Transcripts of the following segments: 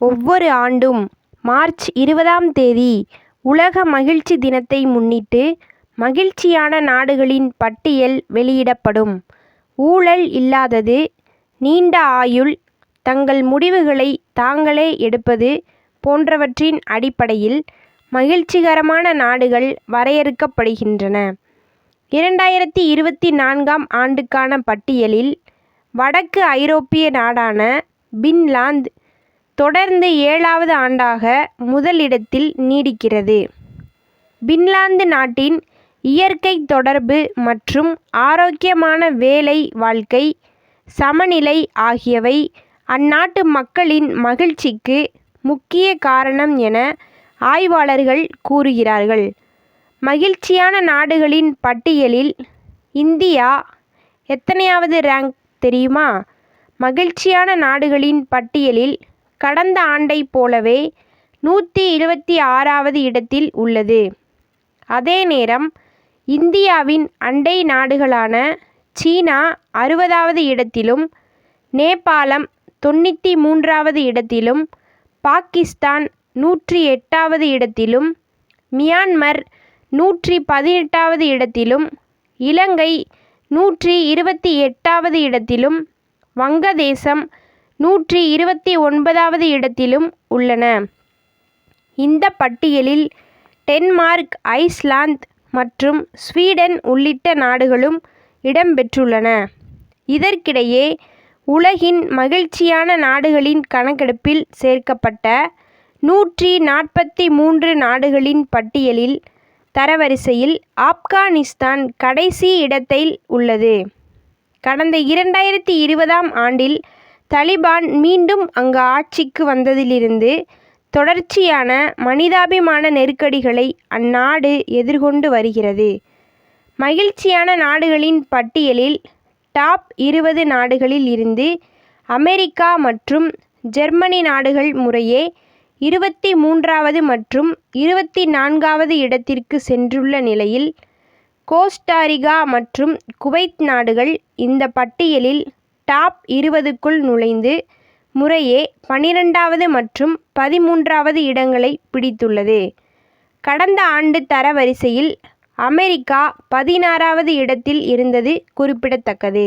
ஒவ்வொரு ஆண்டும் மார்ச் 20ஆம் தேதி உலக மகிழ்ச்சி தினத்தை முன்னிட்டு மகிழ்ச்சியான நாடுகளின் பட்டியல் வெளியிடப்படும். ஊழல் இல்லாதது, நீண்ட ஆயுள், தங்கள் முடிவுகளை தாங்களே எடுப்பது போன்றவற்றின் அடிப்படையில் மகிழ்ச்சிகரமான நாடுகள் வரையறுக்கப்படுகின்றன. 2024ஆம் ஆண்டுக்கான பட்டியலில் வடக்கு ஐரோப்பிய நாடான பின்லாந்து தொடர்ந்து 7வது ஆண்டாக முதலிடத்தில் நீடிக்கிறது. பின்லாந்து நாட்டின் இயற்கை தொடர்பு மற்றும் ஆரோக்கியமான வேலை வாழ்க்கை சமநிலை ஆகியவை அந்நாட்டு மக்களின் மகிழ்ச்சிக்கு முக்கிய காரணம் என ஆய்வாளர்கள் கூறுகிறார்கள். மகிழ்ச்சியான நாடுகளின் பட்டியலில் இந்தியா எத்தனையாவது ரேங்க் தெரியுமா? மகிழ்ச்சியான நாடுகளின் பட்டியலில் கடந்த ஆண்டைப் போலவே 126வது இடத்தில் உள்ளது. அதே நேரம் இந்தியாவின் அண்டை நாடுகளான சீனா 60வது இடத்திலும், நேபாளம் 93வது இடத்திலும், பாகிஸ்தான் 108வது இடத்திலும், மியான்மர் 118வது இடத்திலும், இலங்கை 128வது இடத்திலும், வங்கதேசம் 129வது இடத்திலும் உள்ளன. இந்த பட்டியலில் டென்மார்க், ஐஸ்லாந்து மற்றும் ஸ்வீடன் உள்ளிட்ட நாடுகளும் இடம்பெற்றுள்ளன. இதற்கிடையே உலகின் மகிழ்ச்சியான நாடுகளின் கணக்கெடுப்பில் சேர்க்கப்பட்ட 143 நாடுகளின் பட்டியலில் தரவரிசையில் ஆப்கானிஸ்தான் கடைசி இடத்தில் உள்ளது. கடந்த 2020ஆம் ஆண்டில் தலிபான் மீண்டும் அங்கு ஆட்சிக்கு வந்ததிலிருந்து தொடர்ச்சியான மனிதாபிமான நெருக்கடிகளை அந்நாடு எதிர்கொண்டு வருகிறது. மகிழ்ச்சியான நாடுகளின் பட்டியலில் டாப் 20 நாடுகளில் இருந்து அமெரிக்கா மற்றும் ஜெர்மனி நாடுகள் முறையே 23வது மற்றும் 24வது இடத்திற்கு சென்றுள்ள நிலையில், கோஸ்டாரிகா மற்றும் குவைத் நாடுகள் இந்த பட்டியலில் டாப் 20க்குள் நுழைந்து முறையே 12வது மற்றும் 13வது இடங்களை பிடித்துள்ளது. கடந்த ஆண்டு தரவரிசையில் அமெரிக்கா 16வது இடத்தில் இருந்தது குறிப்பிடத்தக்கது.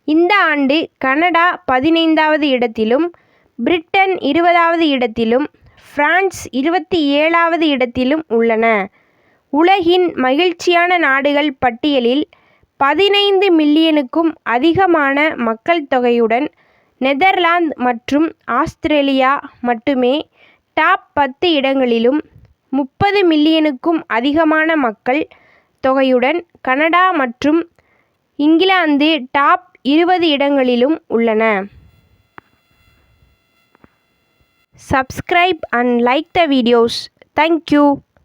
இந்த ஆண்டு கனடா 15வது இடத்திலும், பிரிட்டன் 20வது இடத்திலும், பிரான்ஸ் 27வது இடத்திலும் உள்ளன. உலகின் மகிழ்ச்சியான நாடுகள் பட்டியலில் 15 மில்லியனுக்கும் அதிகமான மக்கள் தொகையுடன் நெதர்லாந்து மற்றும் ஆஸ்திரேலியா மட்டுமே டாப் 10 இடங்களிலும், 30 மில்லியனுக்கும் அதிகமான மக்கள் தொகையுடன் கனடா மற்றும் இங்கிலாந்து டாப் 20 இடங்களிலும் உள்ளன. Subscribe and like the videos. Thank you.